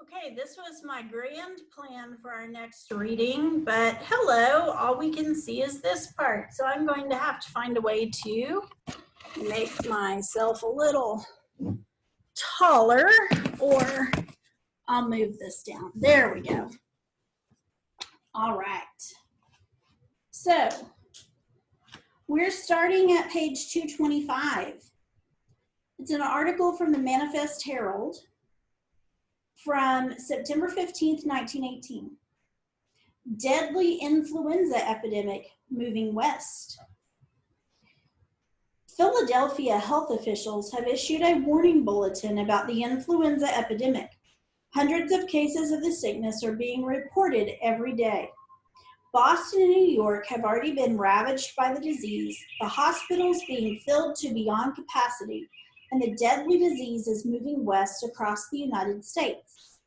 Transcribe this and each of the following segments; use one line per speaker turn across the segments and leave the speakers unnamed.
Okay, this was my grand plan for our next reading, but hello, all we can see is this part. So I'm going to have to find a way to make myself a little taller, or I'll move this down. There we go. All right. So we're starting at page 225. It's an article from the Manifest Herald from September 15th, 1918. Deadly influenza epidemic moving west. Philadelphia health officials have issued a warning bulletin about the influenza epidemic. Hundreds of cases of the sickness are being reported every day. Boston and New York have already been ravaged by the disease, the hospitals being filled to beyond capacity, and the deadly disease is moving west across the United States.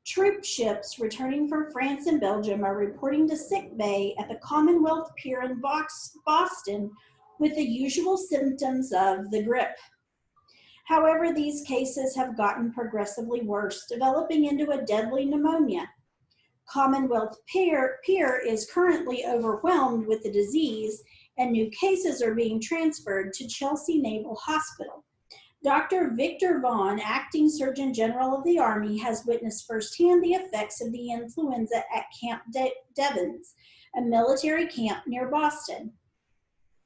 Troop ships returning from France and Belgium are reporting to sick bay at the Commonwealth Pier in Boston with the usual symptoms of the grip. However, these cases have gotten progressively worse, developing into a deadly pneumonia. Commonwealth Pier is currently overwhelmed with the disease, and new cases are being transferred to Chelsea Naval Hospital. Dr. Victor Vaughn, acting Surgeon General of the Army, has witnessed firsthand the effects of the influenza at Camp Devens, a military camp near Boston.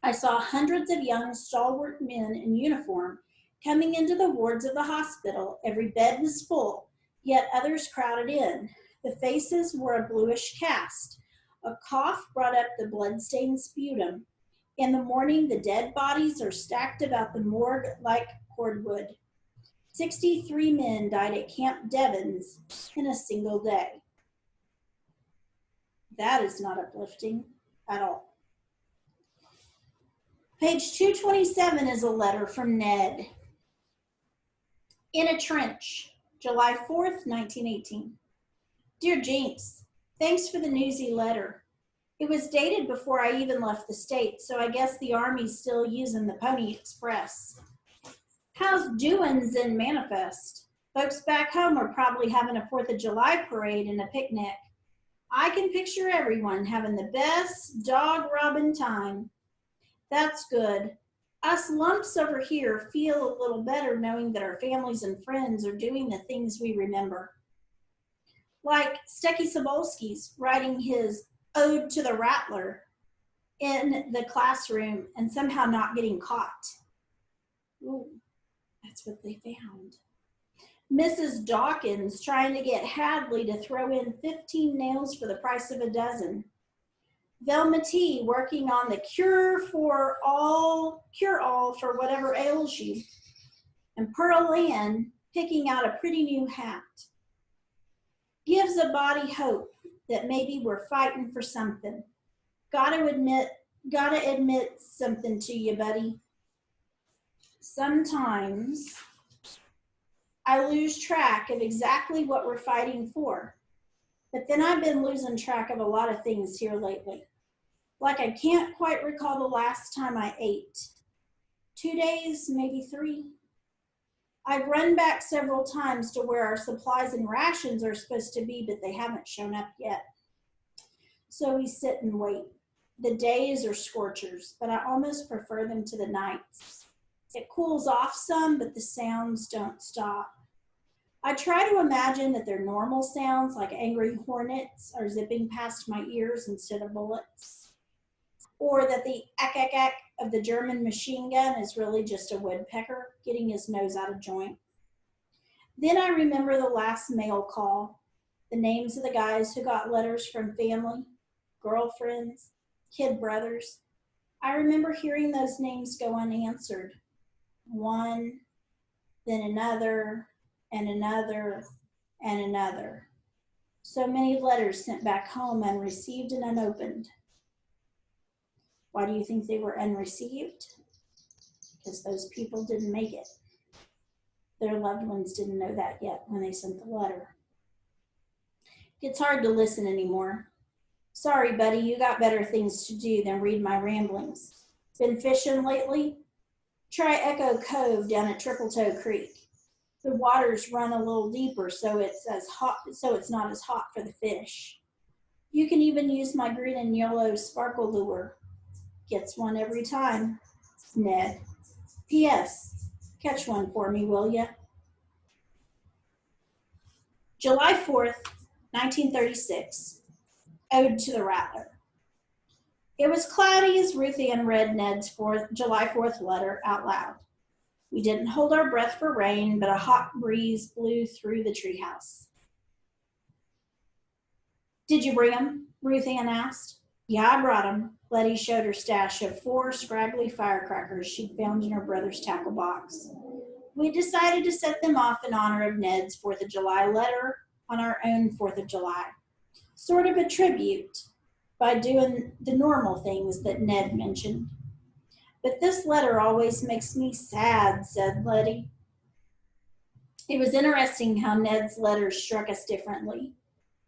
I saw hundreds of young, stalwart men in uniform coming into the wards of the hospital. Every bed was full, yet others crowded in. The faces were a bluish cast. A cough brought up the blood-stained sputum. In the morning, the dead bodies are stacked about the morgue like cordwood. 63 men died at Camp Devens in a single day. That is not uplifting at all. Page 227 is a letter from Ned. In a trench, July 4th, 1918. Dear Jinx, thanks for the newsy letter. It was dated before I even left the state, so I guess the Army's still using the Pony Express. How's doings in Manifest? Folks back home are probably having a 4th of July parade and a picnic. I can picture everyone having the best dog-robbing time. That's good. Us lumps over here feel a little better knowing that our families and friends are doing the things we remember. Like Stecky Sobolski's writing his Ode to the Rattler in the classroom and somehow not getting caught. Ooh, that's what they found. Mrs. Dawkins trying to get Hadley to throw in 15 nails for the price of a dozen. Velma T working on the cure-all for whatever ails you. And Pearl Ann picking out a pretty new hat. Gives a body hope that maybe we're fighting for something. Gotta admit something to you, buddy. Sometimes I lose track of exactly what we're fighting for. But then I've been losing track of a lot of things here lately. Like I can't quite recall the last time I ate. 2 days, maybe 3. I've run back several times to where our supplies and rations are supposed to be, but they haven't shown up yet. So we sit and wait. The days are scorchers, but I almost prefer them to the nights. It cools off some, but the sounds don't stop. I try to imagine that they're normal sounds, like angry hornets are zipping past my ears instead of bullets. Or that the ack-ack-ack of the German machine gun is really just a woodpecker getting his nose out of joint. Then I remember the last mail call, the names of the guys who got letters from family, girlfriends, kid brothers. I remember hearing those names go unanswered. One, then another, and another, and another. So many letters sent back home unreceived and unopened. Why do you think they were unreceived? Because those people didn't make it. Their loved ones didn't know that yet when they sent the letter. It's hard to listen anymore. Sorry, buddy, you got better things to do than read my ramblings. Been fishing lately? Try Echo Cove down at Triple Toe Creek. The waters run a little deeper so it's not as hot for the fish. You can even use my green and yellow sparkle lure. Gets one every time. Ned. P.S. Catch one for me, will ya? July 4th, 1936. Ode to the Rattler. It was cloudy as Ruth Ann read Ned's July 4th letter out loud. We didn't hold our breath for rain, but a hot breeze blew through the treehouse. Did you bring 'em? Ruth Ann asked. Yeah, I brought 'em. Letty showed her stash of 4 scraggly firecrackers she'd found in her brother's tackle box. We decided to set them off in honor of Ned's 4th of July letter on our own 4th of July. Sort of a tribute by doing the normal things that Ned mentioned. But this letter always makes me sad, said Letty. It was interesting how Ned's letters struck us differently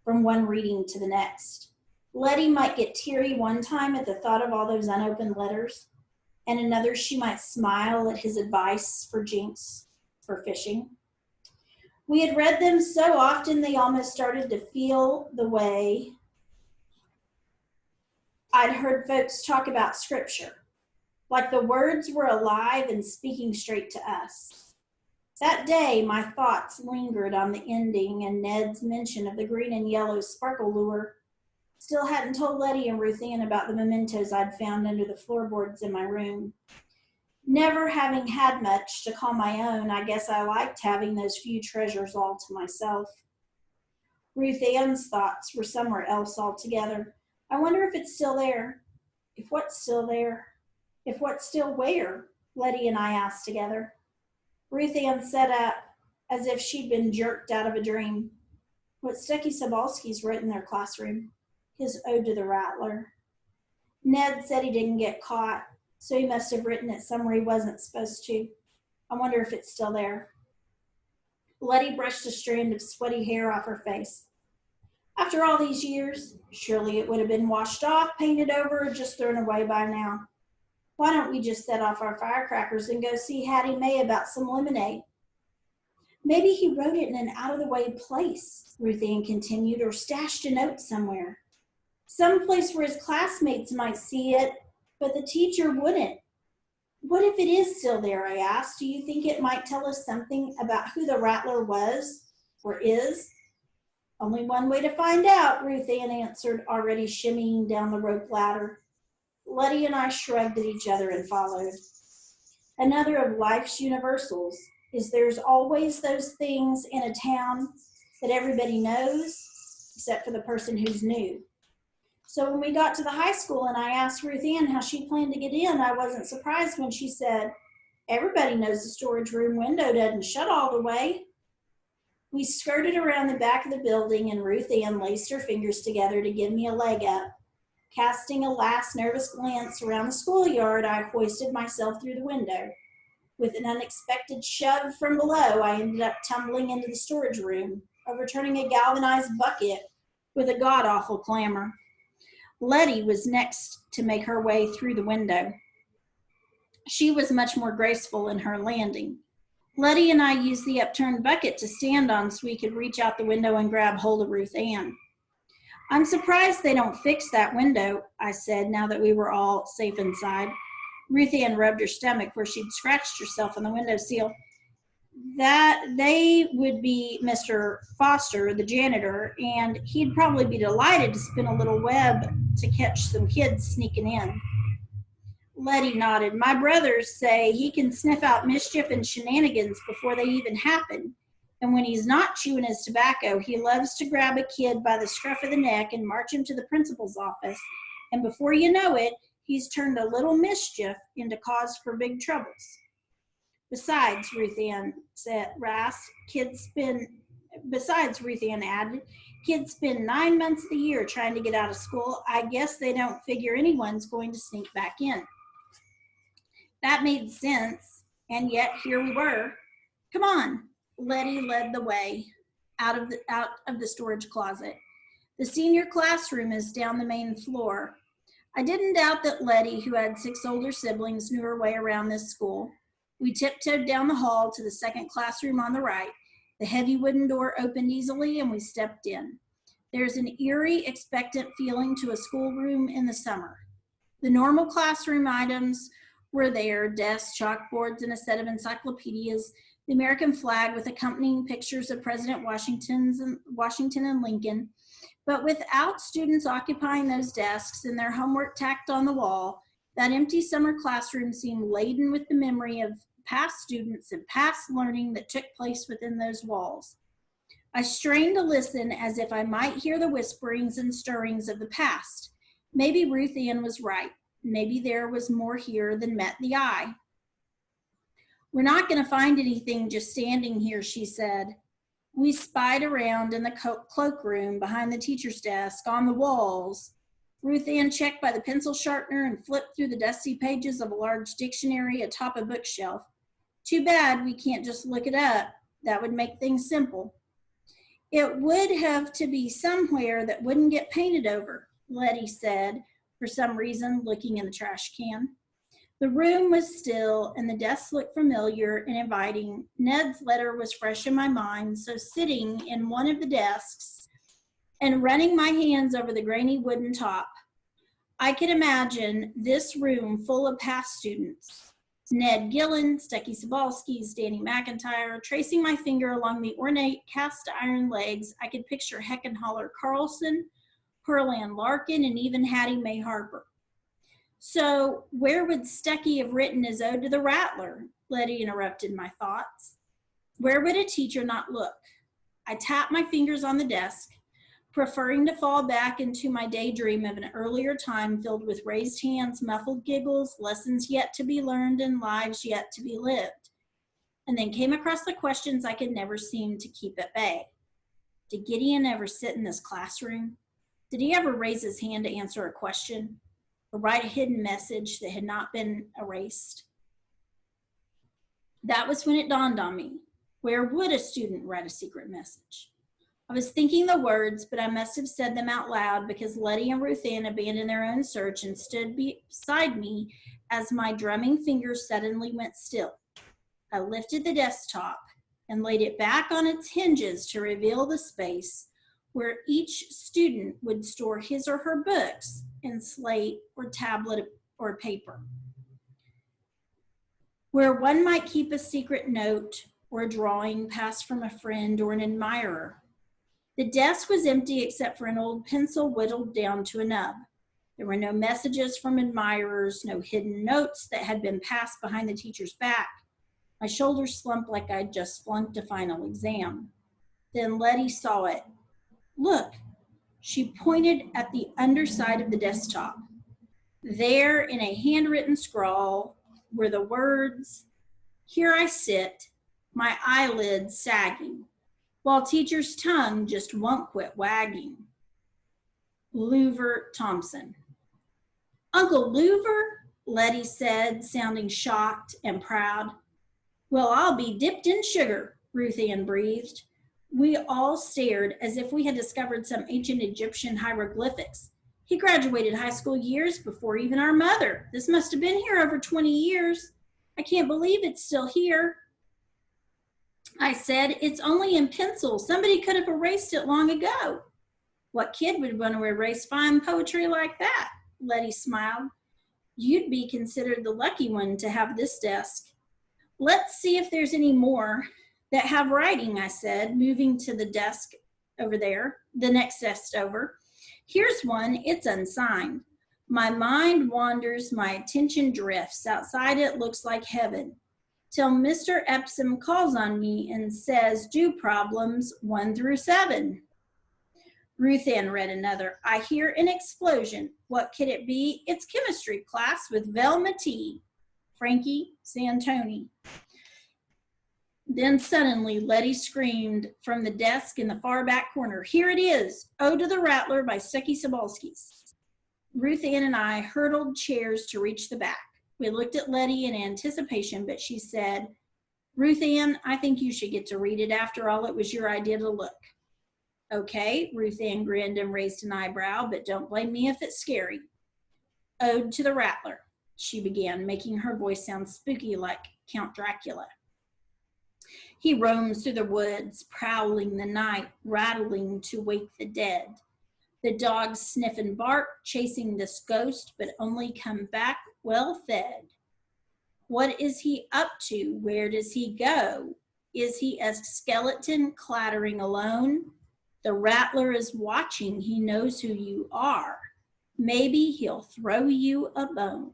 from one reading to the next. Letty might get teary one time at the thought of all those unopened letters, and another she might smile at his advice for Jinx for fishing. We had read them so often they almost started to feel the way I'd heard folks talk about scripture, like the words were alive and speaking straight to us. That day, my thoughts lingered on the ending, and Ned's mention of the green and yellow sparkle lure. Still hadn't told Letty and Ruth Ann about the mementos I'd found under the floorboards in my room. Never having had much to call my own, I guess I liked having those few treasures all to myself. Ruth Ann's thoughts were somewhere else altogether. I wonder if it's still there. If what's still there? If what's still where? Letty and I asked together. Ruth Ann sat up as if she'd been jerked out of a dream. What Stucky Sobalski's wrote in their classroom. His Ode to the Rattler. Ned said he didn't get caught, so he must have written it somewhere he wasn't supposed to. I wonder if it's still there. Letty brushed a strand of sweaty hair off her face. After all these years, surely it would have been washed off, painted over, or just thrown away by now. Why don't we just set off our firecrackers and go see Hattie Mae about some lemonade? Maybe he wrote it in an out-of-the-way place, Ruth Ann continued, or stashed a note somewhere. Some place where his classmates might see it, but the teacher wouldn't. What if it is still there, I asked. Do you think it might tell us something about who the Rattler was or is? Only one way to find out, Ruth Ann answered, already shimmying down the rope ladder. Letty and I shrugged at each other and followed. Another of life's universals is there's always those things in a town that everybody knows, except for the person who's new. So when we got to the high school and I asked Ruth Ann how she planned to get in, I wasn't surprised when she said, everybody knows the storage room window doesn't shut all the way. We skirted around the back of the building and Ruth Ann laced her fingers together to give me a leg up. Casting a last nervous glance around the schoolyard, I hoisted myself through the window. With an unexpected shove from below, I ended up tumbling into the storage room, overturning a galvanized bucket with a god-awful clamor. Letty was next to make her way through the window. She was much more graceful in her landing. Letty and I used the upturned bucket to stand on so we could reach out the window and grab hold of Ruth Ann. I'm surprised they don't fix that window, I said, now that we were all safe inside. Ruth Ann rubbed her stomach where she'd scratched herself on the windowsill. That they would be Mr. Foster, the janitor, and he'd probably be delighted to spin a little web to catch some kids sneaking in. Letty nodded. My brothers say he can sniff out mischief and shenanigans before they even happen. And when he's not chewing his tobacco, he loves to grab a kid by the scruff of the neck and march him to the principal's office. And before you know it, he's turned a little mischief into cause for big troubles. Besides, Ruth Ann added, kids spend 9 months of the year trying to get out of school. I guess they don't figure anyone's going to sneak back in. That made sense, and yet here we were. Come on. Letty led the way out of the storage closet. The senior classroom is down the main floor. I didn't doubt that Letty, who had 6 older siblings, knew her way around this school. We tiptoed down the hall to the second classroom on the right. The heavy wooden door opened easily and we stepped in. There's an eerie, expectant feeling to a schoolroom in the summer. The normal classroom items were there: desks, chalkboards, and a set of encyclopedias, the American flag with accompanying pictures of President Washington and Lincoln. But without students occupying those desks and their homework tacked on the wall, that empty summer classroom seemed laden with the memory of past students and past learning that took place within those walls. I strained to listen as if I might hear the whisperings and stirrings of the past. Maybe Ruth Ann was right. Maybe there was more here than met the eye. We're not going to find anything just standing here, she said. We spied around in the cloakroom, behind the teacher's desk, on the walls. Ruth Ann checked by the pencil sharpener and flipped through the dusty pages of a large dictionary atop a bookshelf. Too bad we can't just look it up. That would make things simple. It would have to be somewhere that wouldn't get painted over, Letty said, for some reason, looking in the trash can. The room was still and the desk looked familiar and inviting. Ned's letter was fresh in my mind, so sitting in one of the desks and running my hands over the grainy wooden top, I could imagine this room full of past students. Ned Gillen, Stucky Sobalskis, Danny McIntyre. Tracing my finger along the ornate cast iron legs, I could picture Heckenholler Carlson, Pearland Larkin, and even Hattie Mae Harper. So where would Stucky have written his ode to the Rattler? Letty interrupted my thoughts. Where would a teacher not look? I tapped my fingers on the desk, preferring to fall back into my daydream of an earlier time filled with raised hands, muffled giggles, lessons yet to be learned, and lives yet to be lived. And then came across the questions I could never seem to keep at bay. Did Gideon ever sit in this classroom? Did he ever raise his hand to answer a question or write a hidden message that had not been erased? That was when it dawned on me. Where would a student write a secret message? I was thinking the words, but I must have said them out loud because Letty and Ruth Ann abandoned their own search and stood beside me as my drumming fingers suddenly went still. I lifted the desktop and laid it back on its hinges to reveal the space where each student would store his or her books in slate or tablet or paper, where one might keep a secret note or a drawing passed from a friend or an admirer. The desk was empty except for an old pencil whittled down to a nub. There were no messages from admirers, no hidden notes that had been passed behind the teacher's back. My shoulders slumped like I'd just flunked a final exam. Then Letty saw it. Look, she pointed at the underside of the desktop. There, in a handwritten scrawl, were the words, "Here I sit, my eyelids sagging, while teacher's tongue just won't quit wagging. Loover Thompson." "Uncle Loover?" Letty said, sounding shocked and proud. "Well, I'll be dipped in sugar," Ruth Ann breathed. We all stared as if we had discovered some ancient Egyptian hieroglyphics. "He graduated high school years before even our mother. This must have been here over 20 years. I can't believe it's still here." I said, "It's only in pencil. Somebody could have erased it long ago." "What kid would want to erase fine poetry like that?" Letty smiled. "You'd be considered the lucky one to have this desk." "Let's see if there's any more that have writing," I said, moving to the desk over there, the next desk over. "Here's one. It's unsigned. My mind wanders, my attention drifts. Outside it looks like heaven, till Mr. Epsom calls on me and says, 'Do problems 1 through 7. Ruth Ann read another. "I hear an explosion. What could it be? It's chemistry class with Velma T. Frankie Santoni." Then suddenly Letty screamed from the desk in the far back corner, "Here it is, Ode to the Rattler by Stucky Sobalskis." Ruth Ann and I hurdled chairs to reach the back. We looked at Letty in anticipation, but she said, "Ruth Ann, I think you should get to read it. After all, it was your idea to look." "Okay," Ruth Ann grinned and raised an eyebrow, "but don't blame me if it's scary." "Ode to the Rattler," she began, making her voice sound spooky like Count Dracula. He roams through the woods, prowling the night, rattling to wake the dead. The dogs sniff and bark, chasing this ghost, but only come back well fed. What is he up to? Where does he go? Is he a skeleton clattering alone? The rattler is watching. He knows who you are. Maybe he'll throw you a bone.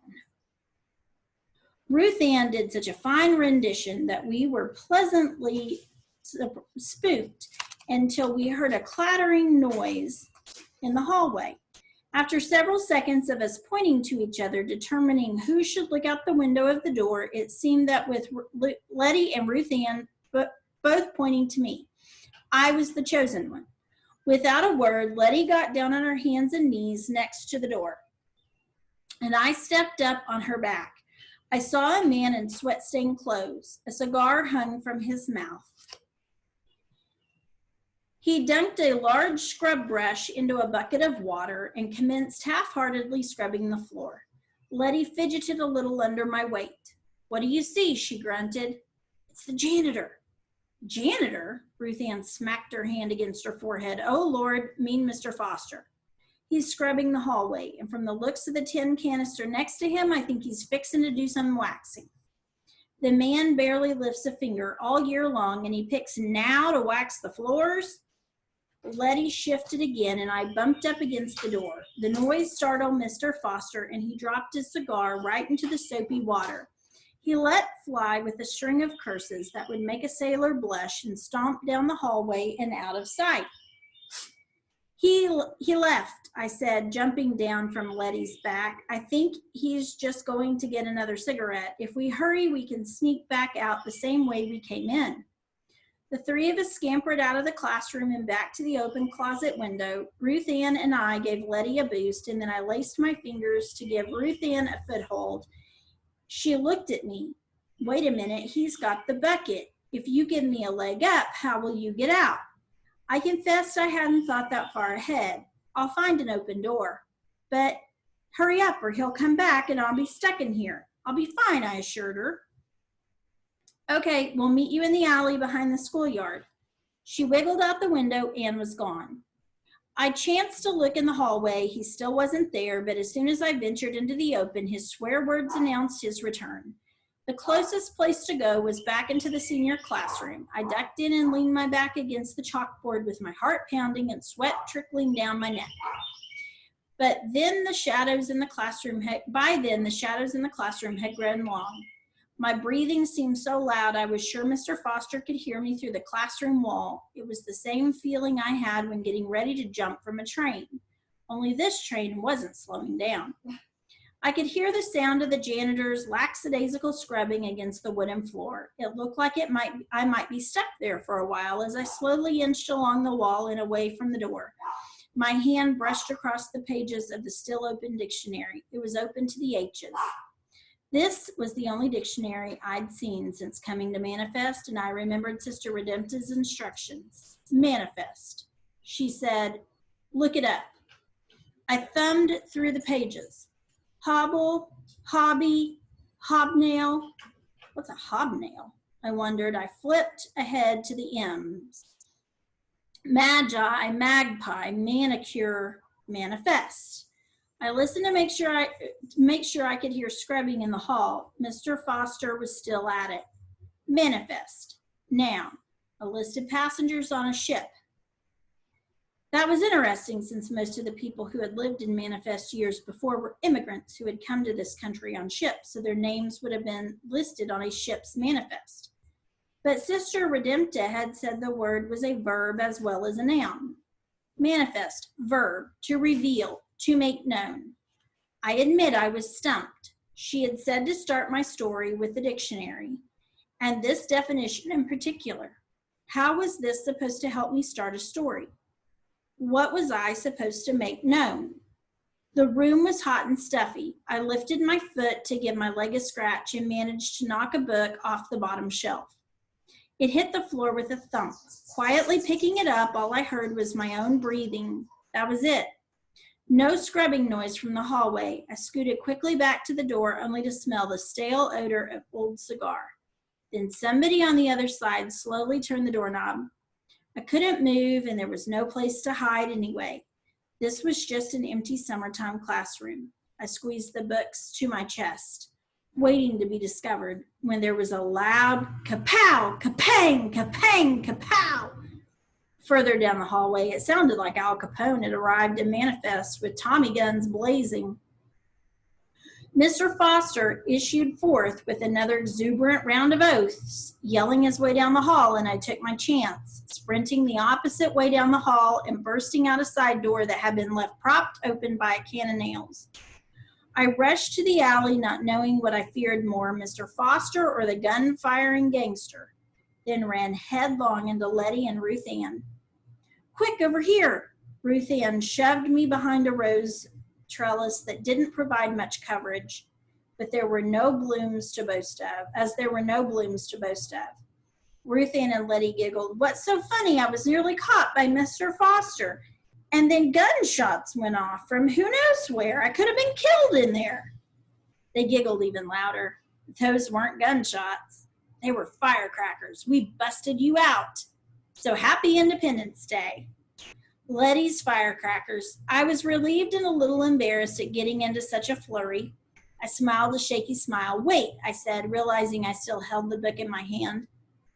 Ruth Ann did such a fine rendition that we were pleasantly spooked until we heard a clattering noise in the hallway. After several seconds of us pointing to each other, determining who should look out the window of the door, it seemed that with Letty and Ruth Ann both pointing to me, I was the chosen one. Without a word, Letty got down on her hands and knees next to the door, and I stepped up on her back. I saw a man in sweat-stained clothes. A cigar hung from his mouth. He dunked a large scrub brush into a bucket of water and commenced half-heartedly scrubbing the floor. Letty fidgeted a little under my weight. "What do you see?" she grunted. "It's the janitor." "Janitor?" Ruth Ann smacked her hand against her forehead. "Oh, Lord, mean Mr. Foster. He's scrubbing the hallway, and from the looks of the tin canister next to him, I think he's fixing to do some waxing. The man barely lifts a finger all year long, and he picks now to wax the floors." Letty shifted again, and I bumped up against the door. The noise startled Mr. Foster, and he dropped his cigar right into the soapy water. He let fly with a string of curses that would make a sailor blush and stomped down the hallway and out of sight. He left, I said, jumping down from Letty's back. "I think he's just going to get another cigarette. If we hurry, we can sneak back out the same way we came in." The three of us scampered out of the classroom and back to the open closet window. Ruth Ann and I gave Letty a boost, and then I laced my fingers to give Ruth Ann a foothold. She looked at me. "Wait a minute, he's got the bucket. If you give me a leg up, how will you get out?" I confessed I hadn't thought that far ahead. "I'll find an open door." "But hurry up or he'll come back and I'll be stuck in here." "I'll be fine," I assured her. "Okay, we'll meet you in the alley behind the schoolyard." She wiggled out the window and was gone. I chanced to look in the hallway. He still wasn't there, but as soon as I ventured into the open, his swear words announced his return. The closest place to go was back into the senior classroom. I ducked in and leaned my back against the chalkboard with my heart pounding and sweat trickling down my neck. By then, the shadows in the classroom had grown long. My breathing seemed so loud I was sure Mr. Foster could hear me through the classroom wall. It was the same feeling I had when getting ready to jump from a train, only this train wasn't slowing down. I could hear the sound of the janitor's lackadaisical scrubbing against the wooden floor. It looked like I might be stuck there for a while as I slowly inched along the wall and away from the door. My hand brushed across the pages of the still open dictionary. It was open to the H's. This was the only dictionary I'd seen since coming to Manifest, and I remembered Sister Redempta's instructions. Manifest. She said, "Look it up." I thumbed through the pages. Hobble, hobby, hobnail. What's a hobnail? I wondered. I flipped ahead to the M's. Magi, magpie, manicure, manifest. I listened to make sure I could hear scrubbing in the hall. Mr. Foster was still at it. Manifest. Noun. A list of passengers on a ship. That was interesting, since most of the people who had lived in Manifest years before were immigrants who had come to this country on ships, so their names would have been listed on a ship's manifest. But Sister Redempta had said the word was a verb as well as a noun. Manifest, verb, to reveal, to make known. I admit I was stumped. She had said to start my story with the dictionary, and this definition in particular. How was this supposed to help me start a story? What was I supposed to make known? The room was hot and stuffy. I lifted my foot to give my leg a scratch and managed to knock a book off the bottom shelf. It hit the floor with a thump. Quietly picking it up, all I heard was my own breathing. That was it. No scrubbing noise from the hallway. I scooted quickly back to the door, only to smell the stale odor of old cigar. Then somebody on the other side slowly turned the doorknob. I couldn't move, and there was no place to hide anyway. This was just an empty summertime classroom. I squeezed the books to my chest, waiting to be discovered, when there was a loud kapow, kapang, kapang, kapow. Further down the hallway, it sounded like Al Capone had arrived in Manifest with Tommy guns blazing. Mr. Foster issued forth with another exuberant round of oaths, yelling his way down the hall, and I took my chance, sprinting the opposite way down the hall and bursting out a side door that had been left propped open by a can of nails. I rushed to the alley, not knowing what I feared more, Mr. Foster or the gun-firing gangster, then ran headlong into Letty and Ruth Ann. Quick, over here! Ruth Ann shoved me behind a rose trellis that didn't provide much coverage, but there were no blooms to boast of, Ruth Ann and Letty giggled. What's so funny? I was nearly caught by Mr. Foster. And then gunshots went off from who knows where. I could have been killed in there. They giggled even louder. Those weren't gunshots. They were firecrackers. We busted you out. So happy Independence Day. Letty's firecrackers. I was relieved and a little embarrassed at getting into such a flurry. I smiled a shaky smile. Wait, I said, realizing I still held the book in my hand.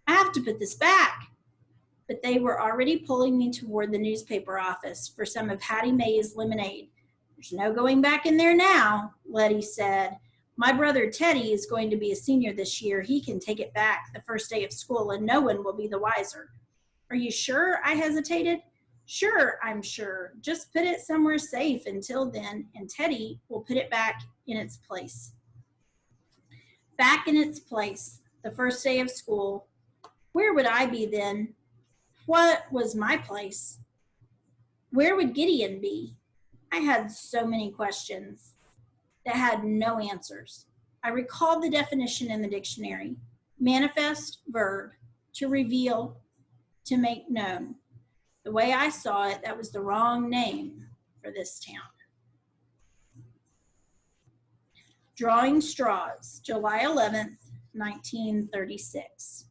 I have to put this back. But they were already pulling me toward the newspaper office for some of Hattie Mae's lemonade. There's no going back in there now, Letty said. My brother Teddy is going to be a senior this year. He can take it back the first day of school and no one will be the wiser. Are you sure? I hesitated. Sure, I'm sure. Just put it somewhere safe until then, and Teddy will put it back in its place. Back in its place, the first day of school. Where would I be then? What was my place? Where would Gideon be? I had so many questions that had no answers. I recalled the definition in the dictionary. Manifest verb, to reveal, to make known. The way I saw it, that was the wrong name for this town. Drawing Straws, July 11th, 1936.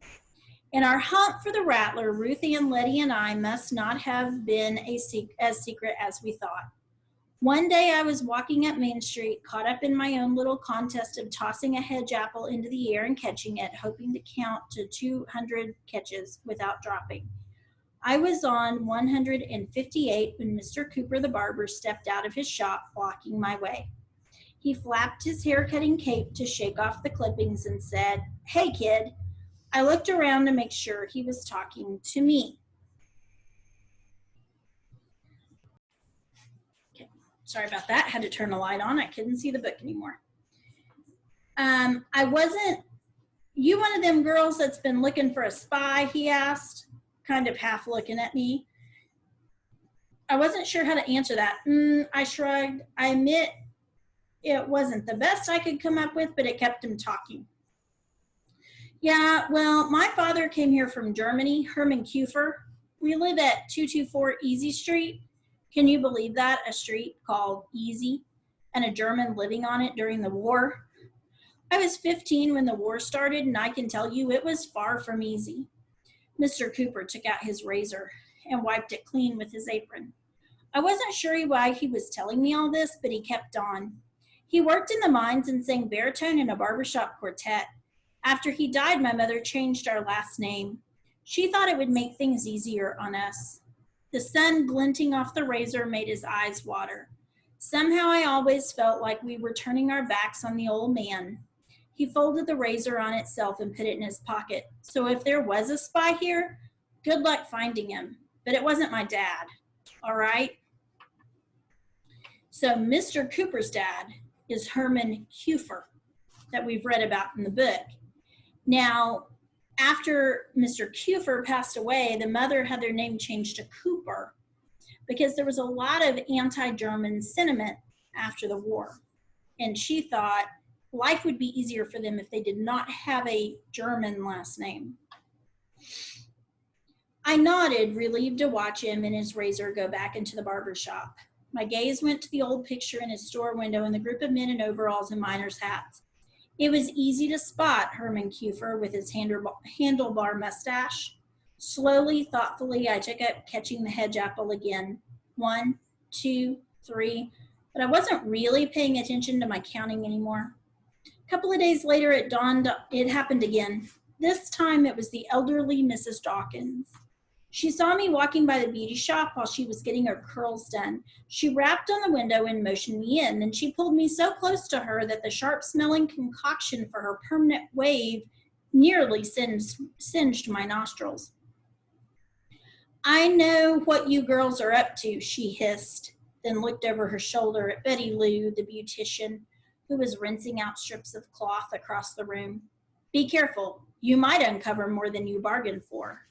In our hunt for the rattler, Ruth Ann, Letty, and I must not have been as secret as we thought. One day I was walking up Main Street, caught up in my own little contest of tossing a hedge apple into the air and catching it, hoping to count to 200 catches without dropping. I was on 158 when Mr. Cooper the barber stepped out of his shop, blocking my way. He flapped his hair-cutting cape to shake off the clippings and said, "Hey, kid." I looked around to make sure he was talking to me. Okay, sorry about that. Had to turn the light on. I couldn't see the book anymore. You one of them girls that's been looking for a spy, he asked, kind of half looking at me. I wasn't sure how to answer that. I shrugged. I admit it wasn't the best I could come up with, but it kept him talking. Yeah, well, my father came here from Germany, Herman Kufer. We live at 224 Easy Street. Can you believe that? A street called Easy, and a German living on it during the war. I was 15 when the war started, and I can tell you it was far from easy. Mr. Cooper took out his razor and wiped it clean with his apron. I wasn't sure why he was telling me all this, but he kept on. He worked in the mines and sang baritone in a barbershop quartet. After he died, my mother changed our last name. She thought it would make things easier on us. The sun glinting off the razor made his eyes water. Somehow I always felt like we were turning our backs on the old man. He folded the razor on itself and put it in his pocket. So if there was a spy here, good luck finding him. But it wasn't my dad, all right? So Mr. Cooper's dad is Herman Kufer that we've read about in the book. Now, after Mr. Kufer passed away, the mother had their name changed to Cooper because there was a lot of anti-German sentiment after the war. And she thought life would be easier for them if they did not have a German last name. I nodded, relieved to watch him and his razor go back into the barber shop. My gaze went to the old picture in his store window and the group of men in overalls and miners' hats. It was easy to spot Herman Kufer with his handlebar mustache. Slowly, thoughtfully, I took up catching the hedge apple again. 1, 2, 3, but I wasn't really paying attention to my counting anymore. A couple of days later, it happened again. This time it was the elderly Mrs. Dawkins. She saw me walking by the beauty shop while she was getting her curls done. She rapped on the window and motioned me in. Then she pulled me so close to her that the sharp-smelling concoction for her permanent wave nearly singed my nostrils. "I know what you girls are up to," she hissed, then looked over her shoulder at Betty Lou, the beautician, who was rinsing out strips of cloth across the room. "Be careful. You might uncover more than you bargained for."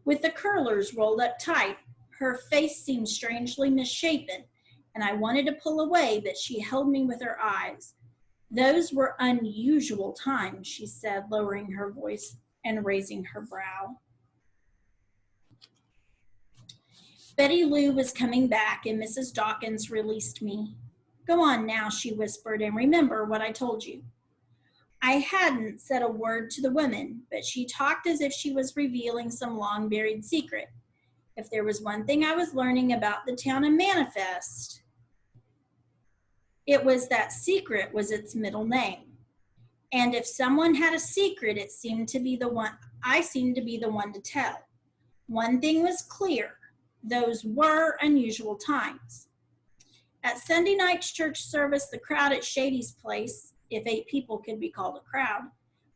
With the curlers rolled up tight, her face seemed strangely misshapen, and I wanted to pull away, but she held me with her eyes. "Those were unusual times," she said, lowering her voice and raising her brow. Betty Lou was coming back, and Mrs. Dawkins released me. "Go on now," she whispered, "and remember what I told you." I hadn't said a word to the woman, but she talked as if she was revealing some long-buried secret. If there was one thing I was learning about the town of Manifest, it was that secret was its middle name. And if someone had a secret, I seemed to be the one to tell. One thing was clear: those were unusual times. At Sunday night's church service, the crowd at Shady's place, if 8 people could be called a crowd,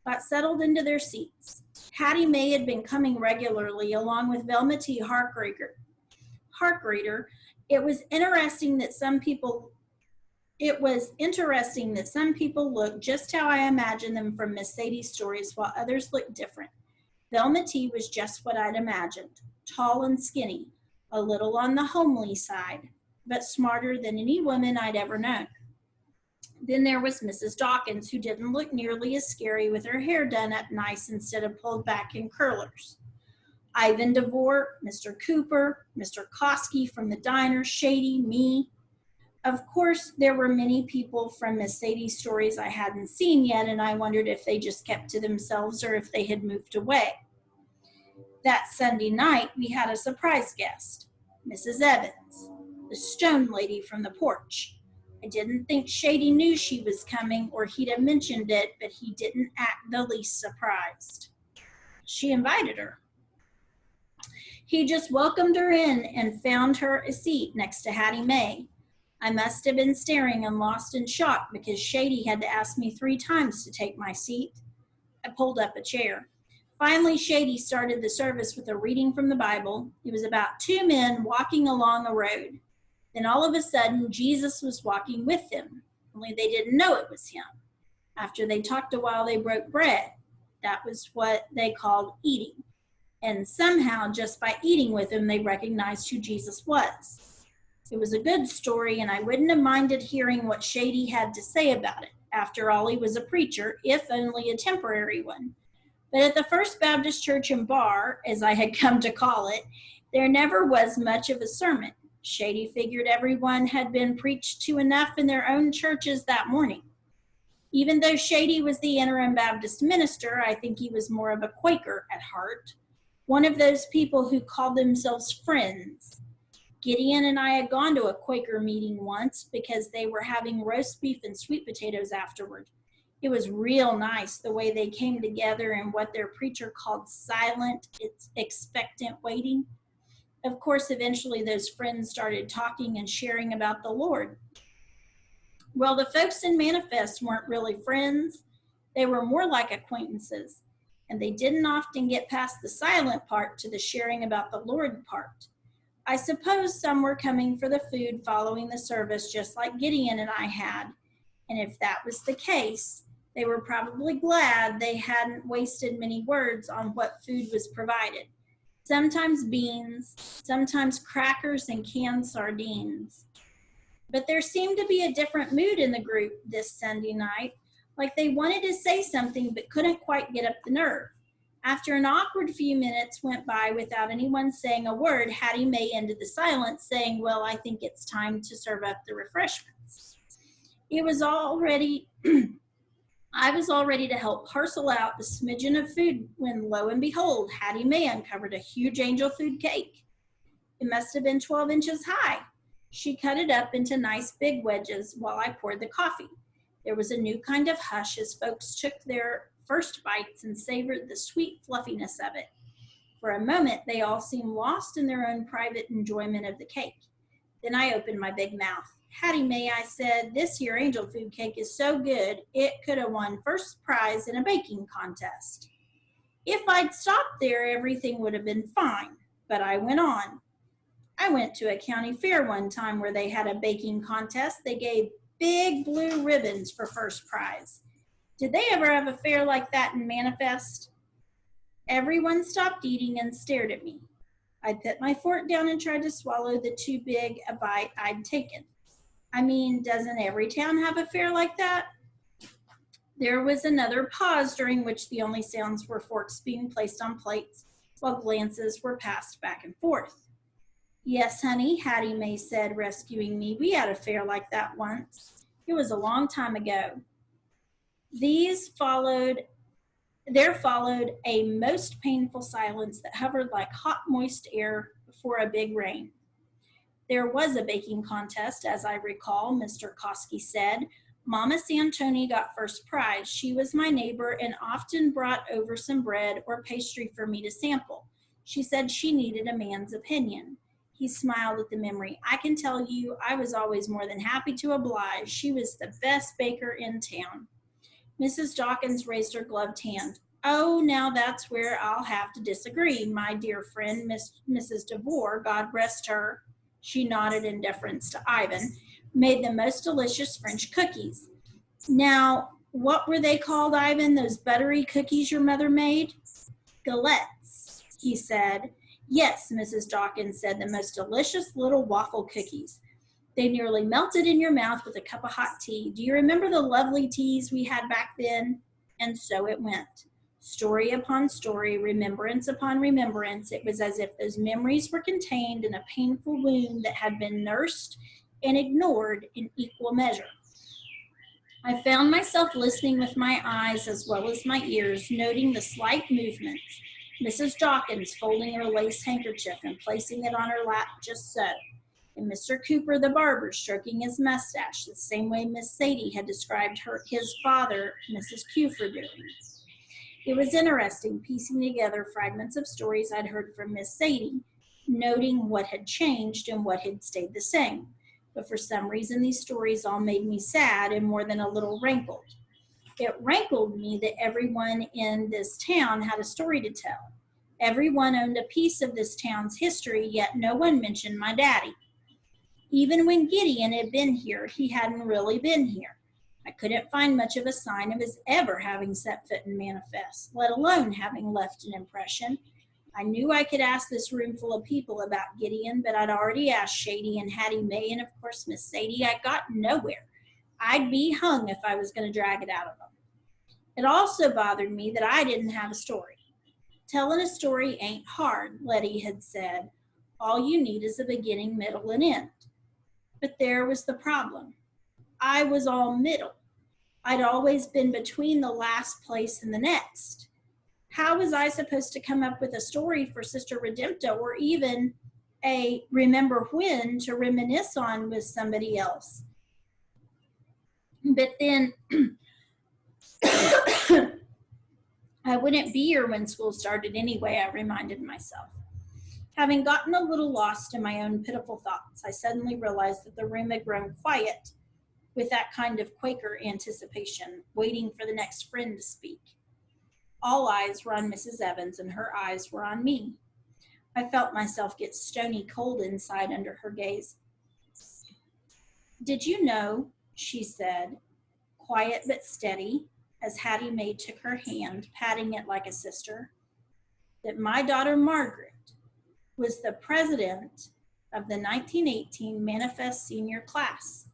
got settled into their seats. Hattie Mae had been coming regularly along with Velma T. Harkreader. It was interesting that some people looked just how I imagined them from Miss Sadie's stories, while others looked different. Velma T. was just what I'd imagined: tall and skinny, a little on the homely side, but smarter than any woman I'd ever known. Then there was Mrs. Dawkins, who didn't look nearly as scary with her hair done up nice instead of pulled back in curlers. Ivan DeVore, Mr. Cooper, Mr. Kosky from the diner, Shady, me. Of course, there were many people from Miss Sadie's stories I hadn't seen yet, and I wondered if they just kept to themselves or if they had moved away. That Sunday night, we had a surprise guest, Mrs. Evans, the stone lady from the porch. I didn't think Shady knew she was coming, or he'd have mentioned it, but he didn't act the least surprised. She invited her. He just welcomed her in and found her a seat next to Hattie Mae. I must have been staring and lost in shock, because Shady had to ask me 3 times to take my seat. I pulled up a chair. Finally, Shady started the service with a reading from the Bible. It was about 2 men walking along a road. Then all of a sudden, Jesus was walking with them, only they didn't know it was him. After they talked a while, they broke bread. That was what they called eating. And somehow, just by eating with him, they recognized who Jesus was. It was a good story, and I wouldn't have minded hearing what Shady had to say about it. After all, he was a preacher, if only a temporary one. But at the First Baptist Church and Bar, as I had come to call it, there never was much of a sermon. Shady figured everyone had been preached to enough in their own churches that morning. Even though Shady was the interim Baptist minister, I think he was more of a Quaker at heart, one of those people who called themselves friends. Gideon and I had gone to a Quaker meeting once because they were having roast beef and sweet potatoes afterward. It was real nice the way they came together in what their preacher called silent, expectant waiting. Of course, eventually those friends started talking and sharing about the Lord. Well, the folks in Manifest weren't really friends. They were more like acquaintances, and they didn't often get past the silent part to the sharing about the Lord part. I suppose some were coming for the food following the service, just like Gideon and I had. And if that was the case, they were probably glad they hadn't wasted many words on what food was provided. Sometimes beans, sometimes crackers and canned sardines. But there seemed to be a different mood in the group this Sunday night, like they wanted to say something but couldn't quite get up the nerve. After an awkward few minutes went by without anyone saying a word, Hattie Mae ended the silence, saying, "Well, I think it's time to serve up the refreshments." It was already, I was all ready to help parcel out a smidgen of food when, lo and behold, Hattie Mae uncovered a huge angel food cake. It must have been 12 inches high. She cut it up into nice big wedges while I poured the coffee. There was a new kind of hush as folks took their first bites and savored the sweet fluffiness of it. For a moment, they all seemed lost in their own private enjoyment of the cake. Then I opened my big mouth. Hattie Mae, I said, this here angel food cake is so good, it could have won first prize in a baking contest. If I'd stopped there, everything would have been fine. But I went on. I went to a county fair one time where they had a baking contest. They gave big blue ribbons for first prize. Did they ever have a fair like that in Manifest? Everyone stopped eating and stared at me. I put my fork down and tried to swallow the too big a bite I'd taken. I mean, doesn't every town have a fair like that? There was another pause during which the only sounds were forks being placed on plates while glances were passed back and forth. Yes, honey, Hattie Mae said, rescuing me. We had a fair like that once. It was a long time ago. There followed a most painful silence that hovered like hot, moist air before a big rain. There was a baking contest, as I recall, Mr. Koski said. Mama Santoni got first prize. She was my neighbor and often brought over some bread or pastry for me to sample. She said she needed a man's opinion. He smiled at the memory. I can tell you, I was always more than happy to oblige. She was the best baker in town. Mrs. Dawkins raised her gloved hand. Oh, now that's where I'll have to disagree. My dear friend, Mrs. DeVore, God rest her, she nodded in deference to Ivan, made the most delicious French cookies. Now, what were they called, Ivan, those buttery cookies your mother made? Galettes, he said. Yes, Mrs. Dawkins said, the most delicious little waffle cookies. They nearly melted in your mouth with a cup of hot tea. Do you remember the lovely teas we had back then? And so it went. Story upon story, remembrance upon remembrance. It was as if those memories were contained in a painful wound that had been nursed and ignored in equal measure. I found myself listening with my eyes as well as my ears, noting the slight movements. Mrs. Dawkins folding her lace handkerchief and placing it on her lap just so. And Mr. Cooper, the barber, stroking his mustache the same way Miss Sadie had described his father, Mrs. Cuford, doing. It was interesting piecing together fragments of stories I'd heard from Miss Sadie, noting what had changed and what had stayed the same. But for some reason, these stories all made me sad and more than a little rankled. It rankled me that everyone in this town had a story to tell. Everyone owned a piece of this town's history, yet no one mentioned my daddy. Even when Gideon had been here, he hadn't really been here. I couldn't find much of a sign of his ever having set foot in Manifest, let alone having left an impression. I knew I could ask this room full of people about Gideon, but I'd already asked Shady and Hattie Mae and, of course, Miss Sadie. I got nowhere. I'd be hung if I was going to drag it out of them. It also bothered me that I didn't have a story. Telling a story ain't hard, Letty had said. All you need is a beginning, middle, and end. But there was the problem. I was all middle. I'd always been between the last place and the next. How was I supposed to come up with a story for Sister Redempta or even a remember when to reminisce on with somebody else? But then I wouldn't be here when school started anyway, I reminded myself. Having gotten a little lost in my own pitiful thoughts, I suddenly realized that the room had grown quiet with that kind of Quaker anticipation, waiting for the next friend to speak. All eyes were on Mrs. Evans, and her eyes were on me. I felt myself get stony cold inside under her gaze. Did you know, she said, quiet but steady, as Hattie Mae took her hand, patting it like a sister, that my daughter Margaret was the president of the 1918 Manifest Senior Class.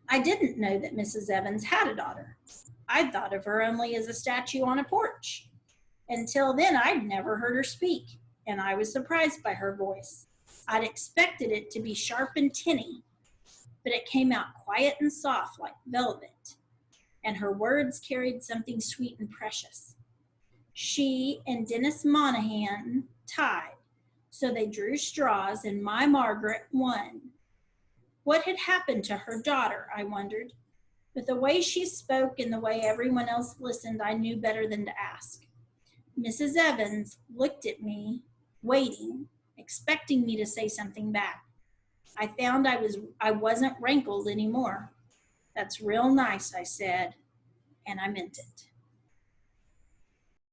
I didn't know that Mrs. Evans had a daughter. I'd thought of her only as a statue on a porch. Until then, I'd never heard her speak, and I was surprised by her voice. I'd expected it to be sharp and tinny. but it came out quiet and soft like velvet, and her words carried something sweet and precious. She and Dennis Monahan tied, so they drew straws, and my Margaret won. What had happened to her daughter, I wondered. But the way she spoke and the way everyone else listened, I knew better than to ask. Mrs. Evans looked at me, waiting, expecting me to say something back. I found I wasn't rankled anymore. That's real nice, I said, and I meant it.